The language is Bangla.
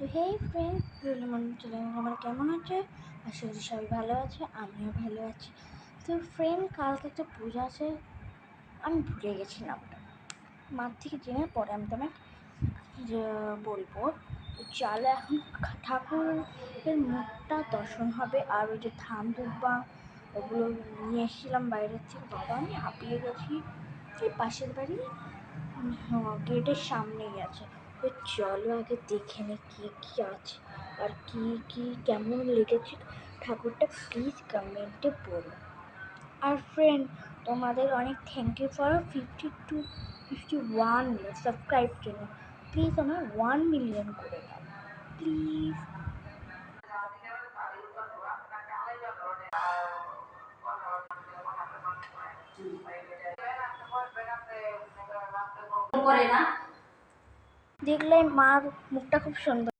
তো হেই ফ্রেন্ড, আমার কেমন আছে? আশা করি সবাই ভালো আছে, আমিও ভালো আছি। তো ফ্রেন্ড, কালকে একটা পূজা আছে, আমি ভুলে গেছি নামটা। মার থেকে জেনে পরে আমি তোমায় বলবো। তো চলো এখন ঠাকুরের মুখটা দর্শন হবে। আর ওই যে ধান দুব্বা ওগুলো নিয়ে এসেছিলাম বাইরের থেকে, বাবা আমি হাঁপিয়ে গেছি। এই পাশের বাড়ি গেটের সামনেই আছে। তো চলো আগে দেখে নে কী কী আছে আর কী কেমন লেগেছে ঠাকুরটা, প্লিজ কমেন্টে বলো। আর ফ্রেন্ড, তোমাদের অনেক থ্যাংক ইউ ফর 51 সাবস্ক্রাইব জন্য। প্লিজ আমার 1 মিলিয়ন করে দাও প্লিজ। দেখলে মার মুখটা খুব সুন্দর।